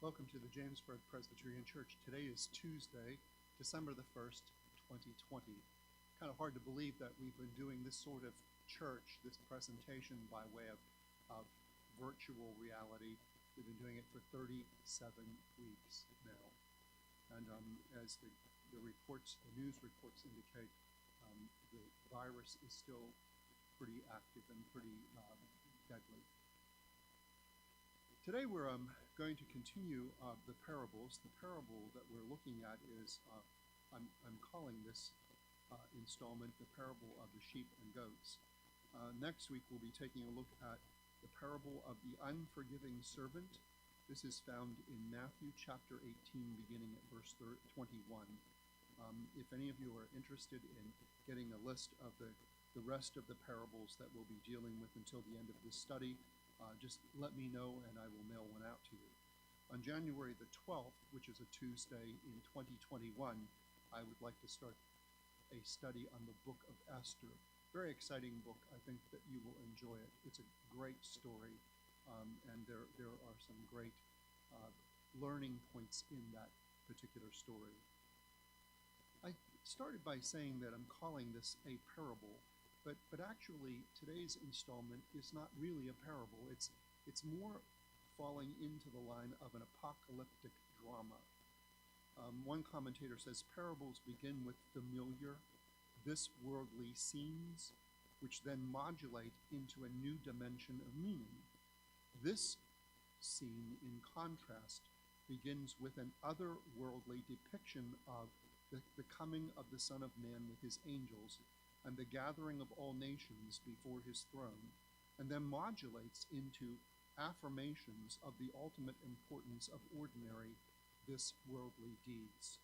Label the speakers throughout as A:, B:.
A: Welcome to the Jamesburg Presbyterian Church. Today is Tuesday, December the 1st, 2020. Kind of hard to believe that we've been doing this sort of church, this presentation by way of virtual reality. We've been doing it for 37 weeks now. And as the news reports indicate, the virus is still pretty active and pretty deadly. Today we're going to continue the parables. The parable that we're looking at is, I'm calling this installment the parable of the sheep and goats. Next week we'll be taking a look at the parable of the unforgiving servant. This is found in Matthew chapter 18, beginning at verse 21. If any of you are interested in getting a list of the rest of the parables that we'll be dealing with until the end of this study, just let me know and I will mail one out to you. On January the 12th, which is a Tuesday in 2021, I would like to start a study on the book of Esther. Very exciting book. I think that you will enjoy it. It's a great story, and there are some great learning points in that particular story. I started by saying that I'm calling this a parable. But actually, today's installment is not really a parable. It's more falling into the line of an apocalyptic drama. One commentator says parables begin with familiar, this-worldly scenes, which then modulate into a new dimension of meaning. This scene, in contrast, begins with an otherworldly depiction of the coming of the Son of Man with his angels, and the gathering of all nations before his throne, and then modulates into affirmations of the ultimate importance of ordinary, this worldly deeds.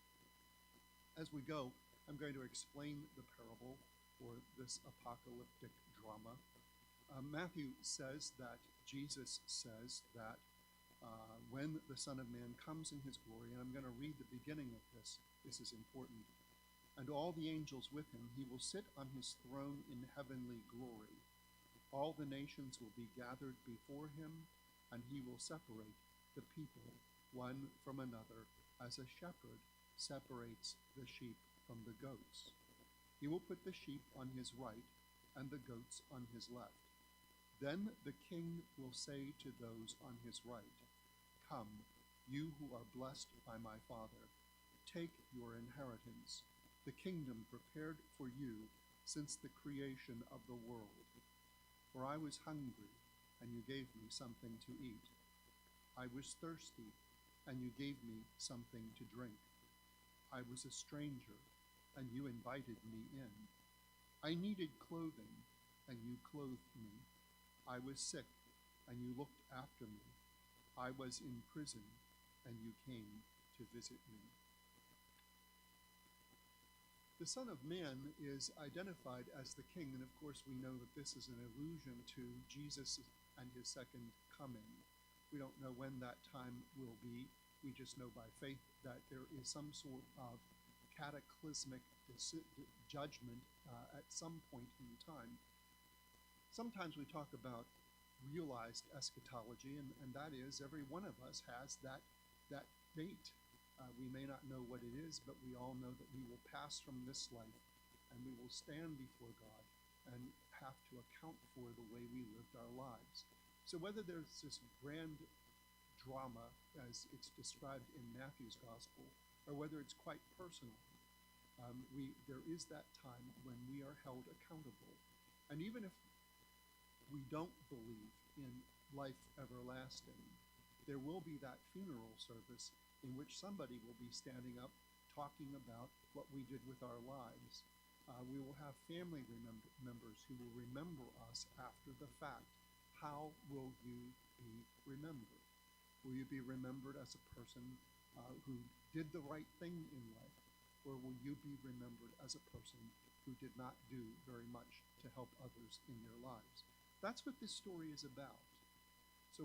A: As we go, I'm going to explain the parable, or this apocalyptic drama. Matthew says that, Jesus says that when the Son of Man comes in his glory, and I'm going to read the beginning of this, this is important, and all the angels with him, he will sit on his throne in heavenly glory. All the nations will be gathered before him, and he will separate the people one from another, as a shepherd separates the sheep from the goats. He will put the sheep on his right and the goats on his left. Then the king will say to those on his right, "Come, you who are blessed by my Father, take your inheritance, the kingdom prepared for you since the creation of the world. For I was hungry, and you gave me something to eat. I was thirsty, and you gave me something to drink. I was a stranger, and you invited me in. I needed clothing, and you clothed me. I was sick, and you looked after me. I was in prison, and you came to visit me." The Son of Man is identified as the king, and of course we know that this is an allusion to Jesus and his second coming. We don't know when that time will be. We just know by faith that there is some sort of cataclysmic judgment at some point in time. Sometimes we talk about realized eschatology, and that is every one of us has that date. We may not know what it is, but we all know that we will pass from this life and we will stand before God and have to account for the way we lived our lives. So whether there's this grand drama, as it's described in Matthew's gospel, or whether it's quite personal, there is that time when we are held accountable. And even if we don't believe in life everlasting, there will be that funeral service in which somebody will be standing up talking about what we did with our lives. We will have family members who will remember us after the fact. How will you be remembered? Will you be remembered as a person who did the right thing in life? Or will you be remembered as a person who did not do very much to help others in their lives? That's what this story is about. So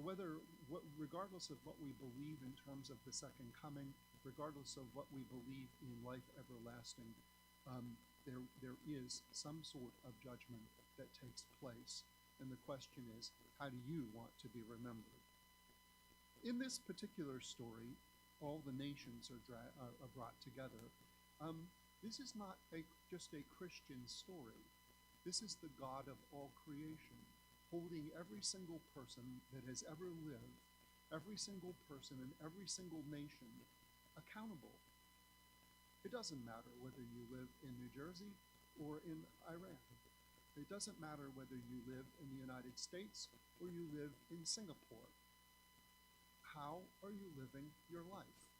A: regardless of what we believe in terms of the second coming, regardless of what we believe in life everlasting, there is some sort of judgment that takes place. And the question is, how do you want to be remembered? In this particular story, all the nations are brought together. This is not just a Christian story. This is the God of all creation, holding every single person that has ever lived, every single person in every single nation accountable. It doesn't matter whether you live in New Jersey or in Iran. It doesn't matter whether you live in the United States or you live in Singapore. How are you living your life?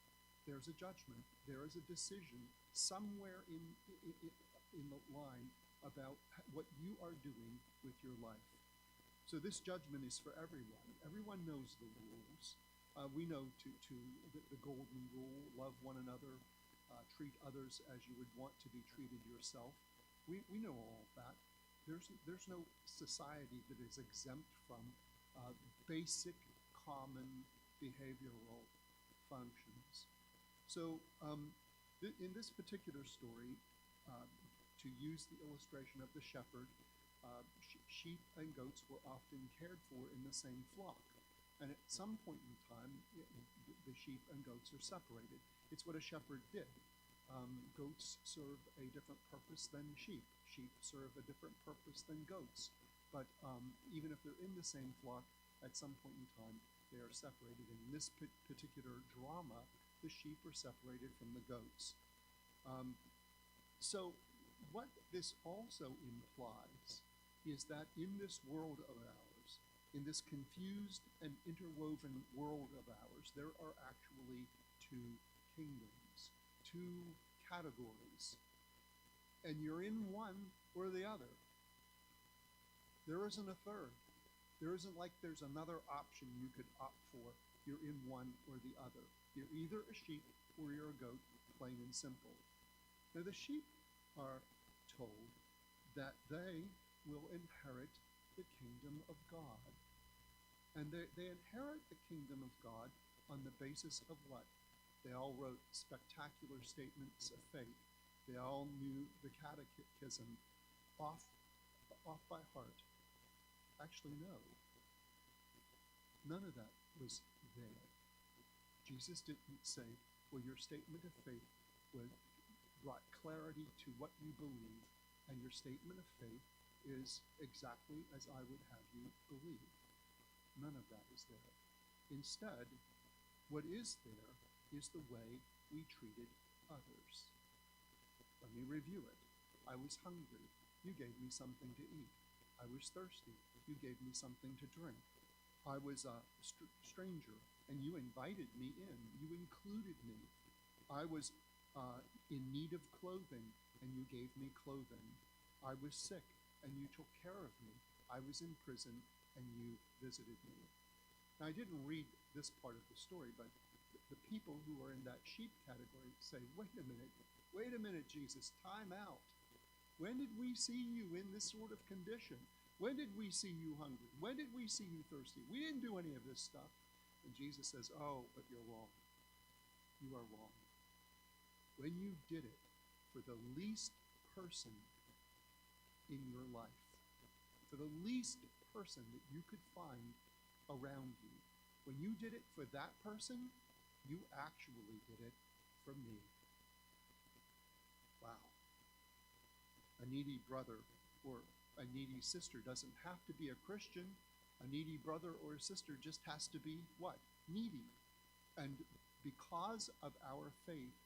A: There's a judgment. There is a decision somewhere in the line about what you are doing with your life. So this judgment is for everyone. Everyone knows the rules. We know the golden rule: love one another, treat others as you would want to be treated yourself. We know all of that. There's no society that is exempt from basic common behavioral functions. So in this particular story, to use the illustration of the shepherd, sheep and goats were often cared for in the same flock. And at some point in time, the sheep and goats are separated. It's what a shepherd did. Goats serve a different purpose than sheep. Sheep serve a different purpose than goats. But even if they're in the same flock, at some point in time, they are separated. And in this particular drama, the sheep are separated from the goats. So what this also implies is that in this world of ours, in this confused and interwoven world of ours, there are actually two kingdoms, two categories. And you're in one or the other. There isn't a third. There isn't like there's another option you could opt for. You're in one or the other. You're either a sheep or you're a goat, plain and simple. Now the sheep are told that they will inherit the kingdom of God. And they inherit the kingdom of God on the basis of what? They all wrote spectacular statements of faith. They all knew the catechism off by heart. Actually, no. None of that was there. Jesus didn't say, well, your statement of faith brought clarity to what you believe, and your statement of faith is exactly as I would have you believe. None of that is there. Instead, what is there is the way we treated others. Let me review it. I was hungry. You gave me something to eat. I was thirsty. You gave me something to drink. I was a stranger, and you invited me in. You included me. I was in need of clothing, and you gave me clothing. I was sick, and you took care of me. I was in prison, and you visited me. Now, I didn't read this part of the story, but the people who are in that sheep category say, wait a minute, Jesus, time out. When did we see you in this sort of condition? When did we see you hungry? When did we see you thirsty? We didn't do any of this stuff. And Jesus says, oh, but you're wrong. You are wrong. When you did it for the least person in your life, for the least person that you could find around you, when you did it for that person, you actually did it for me. Wow. A needy brother or a needy sister doesn't have to be a Christian. A needy brother or sister just has to be what? Needy. And because of our faith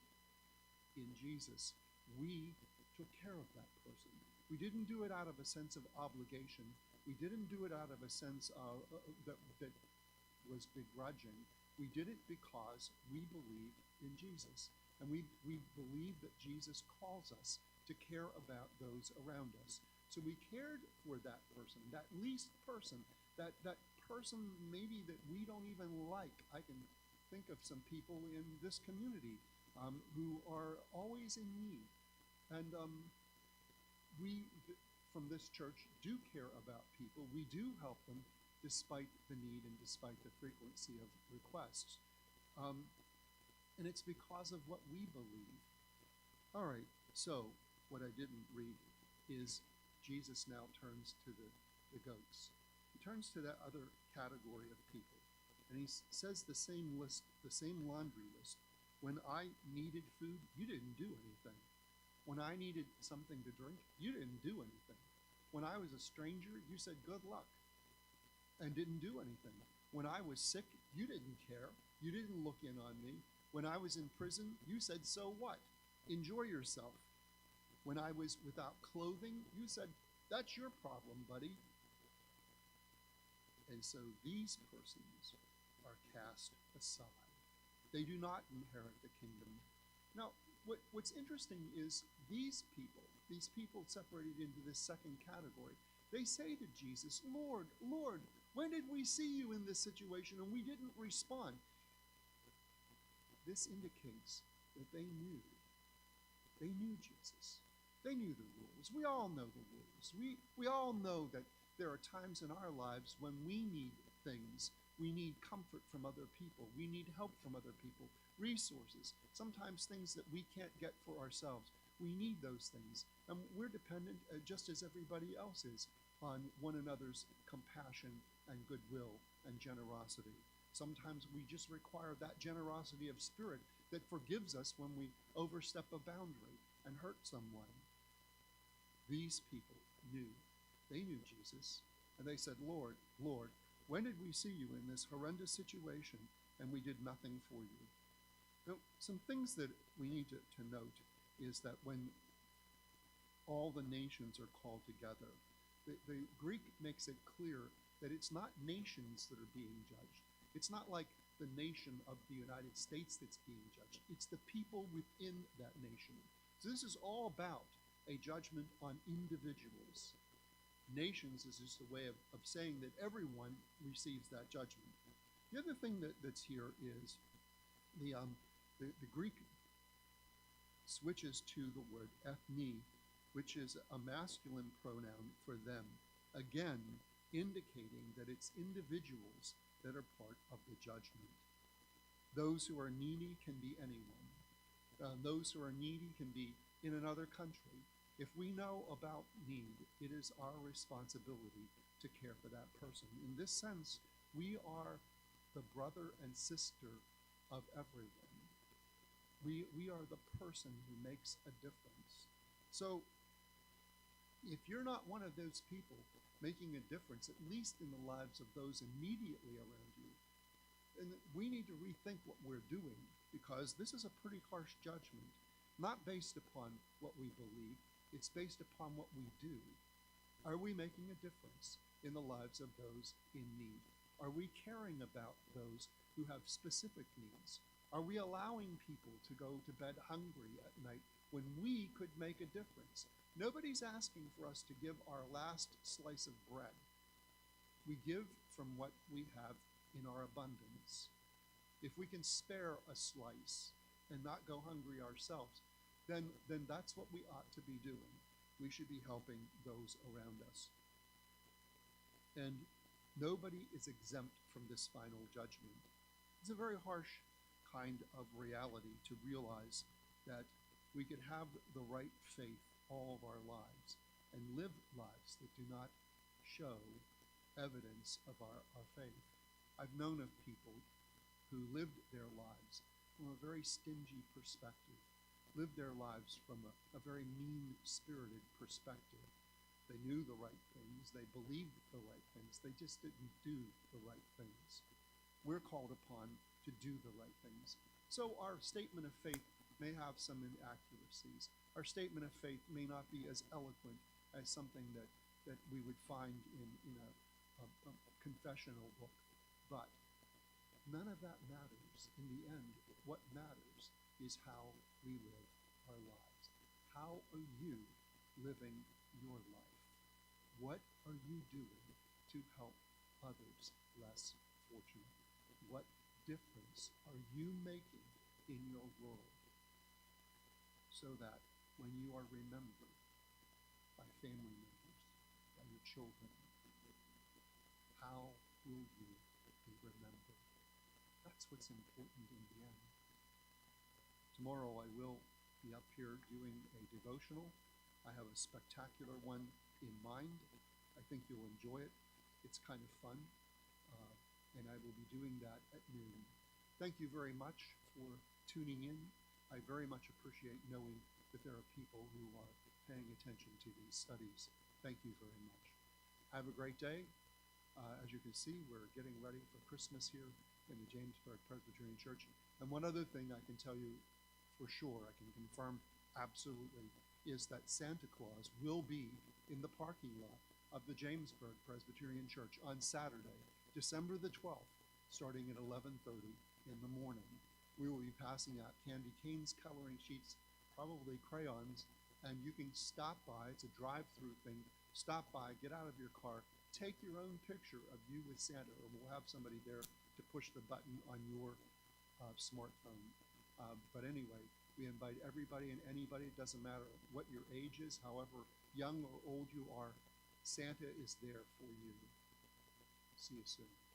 A: in Jesus, we took care of that person. We didn't do it out of a sense of obligation. We didn't do it out of a sense of that was begrudging. We did it because we believe in Jesus. And we believe that Jesus calls us to care about those around us. So we cared for that person, that least person, that person maybe that we don't even like. I can think of some people in this community who are always in need. And we, from this church, do care about people. We do help them despite the need and despite the frequency of requests. And it's because of what we believe. All right, so what I didn't read is Jesus now turns to the goats. He turns to that other category of people. And he says the same list, the same laundry list. When I needed food, you didn't do anything. When I needed something to drink, you didn't do anything. When I was a stranger, you said good luck and didn't do anything. When I was sick, you didn't care. You didn't look in on me. When I was in prison, you said, so what? Enjoy yourself. When I was without clothing, you said, that's your problem, buddy. And so these persons are cast aside. They do not inherit the kingdom. Now, what's interesting is these people separated into this second category, they say to Jesus, Lord, Lord, when did we see you in this situation and we didn't respond? This indicates that they knew. They knew Jesus. They knew the rules. We all know the rules. We all know that there are times in our lives when we need things. We need comfort from other people. We need help from other people, resources, sometimes things that we can't get for ourselves. We need those things. And we're dependent, just as everybody else is, on one another's compassion and goodwill and generosity. Sometimes we just require that generosity of spirit that forgives us when we overstep a boundary and hurt someone. These people knew. They knew Jesus. And they said, Lord, Lord, when did we see you in this horrendous situation and we did nothing for you? Now, some things that we need to note is that when all the nations are called together, the Greek makes it clear that it's not nations that are being judged. It's not like the nation of the United States that's being judged. It's the people within that nation. So this is all about a judgment on individuals. Nations is just a way of saying that everyone receives that judgment. The other thing that's here is the Greek switches to the word ethne, which is a masculine pronoun for them, again indicating that it's individuals that are part of the judgment. Those who are needy can be anyone. Those who are needy can be in another country. If we know about need, it is our responsibility to care for that person. In this sense, we are the brother and sister of everyone. We are the person who makes a difference. So, if you're not one of those people making a difference, at least in the lives of those immediately around you, then we need to rethink what we're doing, because this is a pretty harsh judgment, not based upon what we believe. It's based upon what we do. Are we making a difference in the lives of those in need? Are we caring about those who have specific needs? Are we allowing people to go to bed hungry at night when we could make a difference? Nobody's asking for us to give our last slice of bread. We give from what we have in our abundance. If we can spare a slice and not go hungry ourselves, then that's what we ought to be doing. We should be helping those around us. And nobody is exempt from this final judgment. It's a very harsh kind of reality to realize that we could have the right faith all of our lives and live lives that do not show evidence of our faith. I've known of people who lived their lives from a very stingy perspective, lived their lives from a very mean-spirited perspective. They knew the right things, they believed the right things, they just didn't do the right things. We're called upon to do the right things. So our statement of faith may have some inaccuracies. Our statement of faith may not be as eloquent as something that we would find in a confessional book. But none of that matters. In the end, what matters is how we live our lives. How are you living your life? What are you doing to help others less fortunate? What difference are you making in your world so that when you are remembered by family members, by your children, how will you be remembered? That's what's important in the end. Tomorrow I will be up here doing a devotional. I have a spectacular one in mind. I think you'll enjoy it. It's kind of fun. and I will be doing that at noon. Thank you very much for tuning in. I very much appreciate knowing that there are people who are paying attention to these studies. Thank you very much. Have a great day. As you can see, we're getting ready for Christmas here in the Jamesburg Presbyterian Church. And one other thing I can tell you for sure, I can confirm absolutely, is that Santa Claus will be in the parking lot of the Jamesburg Presbyterian Church on Saturday, December the 12th, starting at 11:30 in the morning. We will be passing out candy canes, coloring sheets, probably crayons, and you can stop by. It's a drive-through thing. Stop by, get out of your car, take your own picture of you with Santa, or we'll have somebody there to push the button on your smartphone. But anyway, we invite everybody and anybody. It doesn't matter what your age is, however young or old you are, Santa is there for you. See you soon.